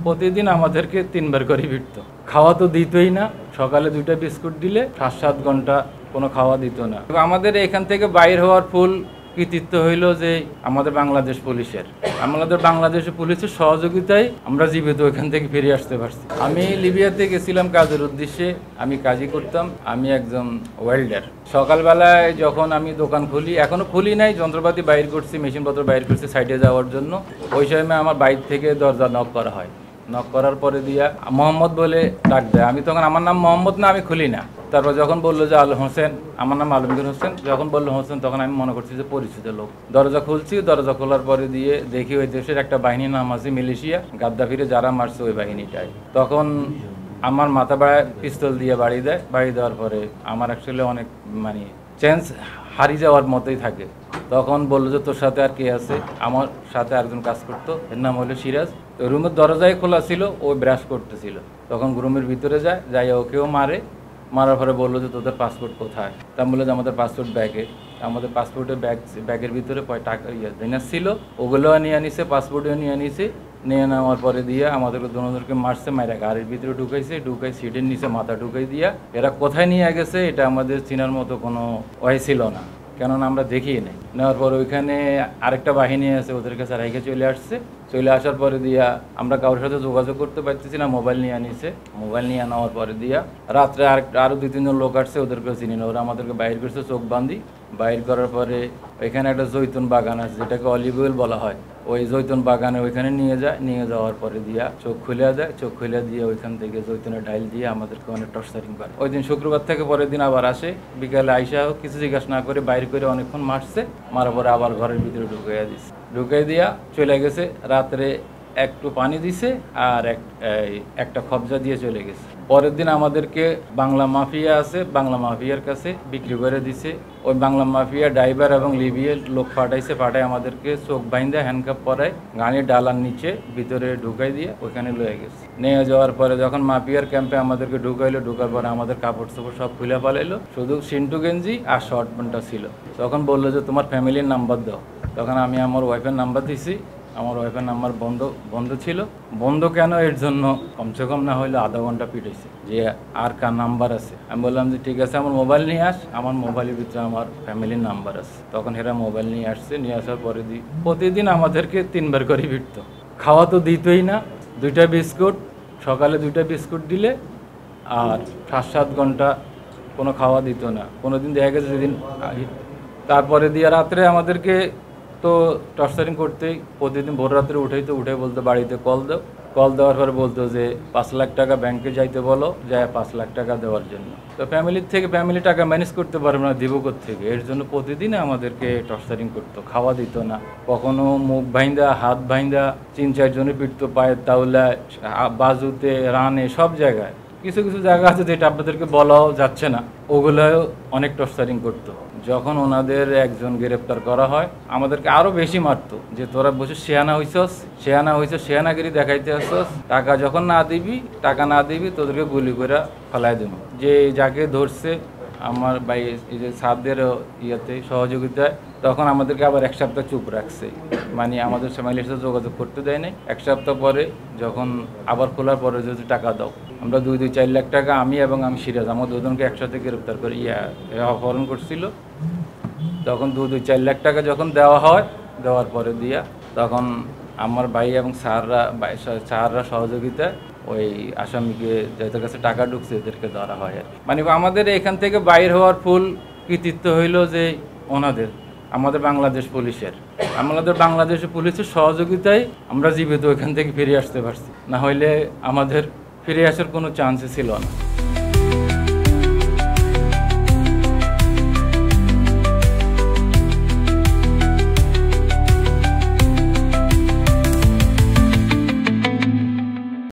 প্রতিদিন আমাদেরকে 3 বার করে ফিরতো। খাওয়া তো দিতই না। সকালে 2টা বিস্কুট দিলে 7-7 ঘন্টা কোনো খাওয়া দিত না। আমাদের এখান থেকে বাইর হওয়ার ফুল কৃতিত্ব হইল যে আমাদের বাংলাদেশ পুলিশের। আমাদের বাংলাদেশ পুলিশের সহযোগিতায় আমরা জীবিত এখান থেকে ফিরে আসতে পারছি। আমি লিবিয়াতে গেছিলাম কাজের উদ্দেশ্যে, আমি কাজই করতাম। আমি একজন ওয়েল্ডার। সকালবেলায় যখন আমি দোকান খুলি, এখনো খুলি নাই, যন্ত্রপাতি বাইর করছি, মেশিনপত্র বাইর করছি সাইডে যাওয়ার জন্য। ওই সময় আমার বাইর থেকে দরজা নক করা হয়। নক করার পরে দিয়া মোহাম্মদ বলে ডাক দেয়। আমি তখন, আমার নাম মোহাম্মদ না, আমি খুলি না। তারপর যখন বললো যে আল হোসেন, আমার নাম আলমগীর হোসেন, যখন বললো হোসেন তখন আমি মনে করছি যে পরিচিত লোক। দরজা খুলছি, দরজা খোলার পরে দিয়ে দেখি ওই দেশের একটা বাহিনীর নাম আছে মিলিশিয়া, গাদ্দাফিরে যারা মারছে ওই বাহিনীটাই। তখন আমার মাথা বাড়ায় পিস্তল দিয়ে বাড়ি দেয়। বাড়ি দেওয়ার পরে আমার অ্যাকচুয়ালি অনেক চেঞ্জ হারিয়ে যাওয়ার মতোই থাকে। তখন বললো যে তোর সাথে আর কে আছে? আমার সাথে একজন কাজ করতো, এর নাম হলো সিরাজ। তো রুমের দরজায় খোলা ছিল, ও ব্রাশ করতেছিল। তখন রুমের ভিতরে যায়, যাই ওকেও মারার পরে বললো যে তোদের পাসপোর্ট কোথায়? তা বললো যে আমাদের পাসপোর্ট ব্যাগে। আমাদের পাসপোর্টের ব্যাগের ভিতরে টাকা জিনিস ছিল, ওগুলোও নিয়ে আনিছে, পাসপোর্টও নিয়ে আনিছে। নিয়ে নেওয়ার পরে দিয়ে আমাদেরকে দুজনকে মারছে, মাইরা গাড়ির ভিতরে ঢুকাই সিটের নিচে মাথা ঢুকাই দিয়া এরা কোথায় নিয়ে গেছে এটা আমাদের চিনার মতো কোনো ওয়াই ছিল না, কেননা আমরা দেখিই নাই। নেওয়ার পর ওইখানে আরেকটা বাহিনী আছে, ওদের কাছে রেখে চলে আসছে। চলে আসার পরে দিয়া আমরা কারোর সাথে যোগাযোগ করতে পারতেছি না, মোবাইল নিয়ে আনিছে। মোবাইল নিয়ে নেওয়ার পরে দিয়া রাত্রে আরও 2-3 জন লোক আসছে, ওদেরকে চিনি না, ওরা আমাদেরকে বাইর করছে চোখ বান্ধি। বাইর করার পরে ওইখানে একটা জৈতুন বাগান আছে, যেটাকে অলিভ অয়েল বলা হয়। ওই জৈতুন বাগানে ওইখানে নিয়ে যাওয়ার পরে দিয়া চোখ খুলে দেয়। চোখ খুলে দিয়ে ওইখান থেকে জৈতুনের ডাইল দিয়ে আমাদেরকে অনেক টর্চারিং করে। ওই দিন শুক্রবার থেকে পরের দিন আবার আসে, বিকালে আইসা কিছু জিজ্ঞাসা না করে বাইর করে অনেকক্ষণ মারছে। মারার পরে আবার ঘরের ভিতরে ঢুকাই দিয়া চলে গেছে। রাত্রে একটু পানি দিছে আর একটা খবজা দিয়ে চলে গেছে। পরের দিন আমাদেরকে বাংলা মাফিয়া আছে, বাংলা মাফিয়ার কাছে বিক্রি করে দিছে। ওই বাংলা মাফিয়া ড্রাইভার এবং লিবিয়ার লোক পাঠায় আমাদেরকে চোখ বাইন্দা হ্যান্ডকাপ পরায় গাড়ির ডালার নিচে ভিতরে ঢুকাই দিয়ে ওইখানে লয়ে গেছে। নিয়ে যাওয়ার পরে যখন মাফিয়ার ক্যাম্পে আমাদেরকে ঢুকার পরে আমাদের কাপড় চোপড় সব খুলে পালাইলো, শুধু সিন্টু গেঞ্জি আর শর্ট প্যান্টটা ছিল। তখন বললো যে তোমার ফ্যামিলির নাম্বার দাও। তখন আমি আমার ওয়াইফের নাম্বার দিছি। আমার ওয়াইফের নাম্বার বন্ধ ছিল। বন্ধ কেন? এর জন্য কমসে কম না হইলে আধা ঘন্টা পিটাইছে যে আর কার নাম্বার আছে। আমি বললাম যে ঠিক আছে, আমার মোবাইল নিয়ে আস, আমার মোবাইলের ভিতরে আমার ফ্যামিলির নাম্বার আছে। তখন এরা মোবাইল নিয়ে আসছে। নিয়ে আসার পরে প্রতিদিন আমাদেরকে 3 বার করে ফিরতো। খাওয়া তো দিতই না। 2টা বিস্কুট, সকালে 2টা বিস্কুট দিলে আর 7-7 ঘন্টা কোনো খাওয়া দিত না। কোনোদিন দেখা গেছে যেদিন, তারপরে দিয়ে রাত্রে আমাদেরকে তো টর্চারিং করতেই প্রতিদিন ভোর রাত্রে উঠে বলতো বাড়িতে কল দেওয়ার পরে বলতো যে 5 লাখ টাকা ব্যাংকে যাইতে বলো, যায় 5 লাখ টাকা দেওয়ার জন্য। তো ফ্যামিলি টাকা ম্যানেজ করতে পারবে না, দিব কোত্থেকে? এর জন্য প্রতিদিন আমাদেরকে টর্চারিং করতো, খাওয়া দিত না। কখনো মুখ ভাইন্দা, হাত ভাইন্দা 3-4 জনে পিটতো, পায়ের তাওলায়, বাজুতে, রানে, সব জায়গায়। কিছু জায়গা আছে যেটা আপনাদেরকে বলাও যাচ্ছে না, ওগুলোও অনেক টর্চারিং করতো। যখন ওনাদের একজন গ্রেপ্তার করা হয়, আমাদেরকে আরো বেশি মারতো যে তোরা বসে শেয়ানা হইছস, শেয়ানাগিরি দেখাইতে আসছস, টাকা যখন টাকা না দিবি তোদেরকে গুলি করে ফেলাই দেবো। যে যাকে ধরছে আমার ভাই এই যে সাদের ইয়েতে সহযোগিতায়, তখন আমাদেরকে আবার 1 সপ্তাহ চুপ রাখছে, আমাদের ফ্যামিলির সাথে যোগাযোগ করতে দেয় নাই। 1 সপ্তাহ পরে যখন আবার খোলার পরে যদি টাকা দাও, আমরা 2-4 লাখ টাকা, আমি সিরাজ, আমার দুজনকে একসাথে গ্রেপ্তার করে অপহরণ করছিল। তখন 2-4 লাখ টাকা যখন দেওয়ার পরে তখন আমার ভাই এবং স্যাররা সহযোগিতায় ওই আসামিকে যাদের কাছে টাকা ঢুকছে এদেরকে ধরা হয় আর কি। আমাদের এখান থেকে বাইর হওয়ার ফুল কৃতিত্ব হইল যে আমাদের বাংলাদেশ পুলিশের। আমাদের বাংলাদেশের পুলিশের সহযোগিতায় আমরা জীবিত এখান থেকে ফিরে আসতে পারছি, না হইলে আমাদের ফিরে আসার কোনো চান্সই ছিল না।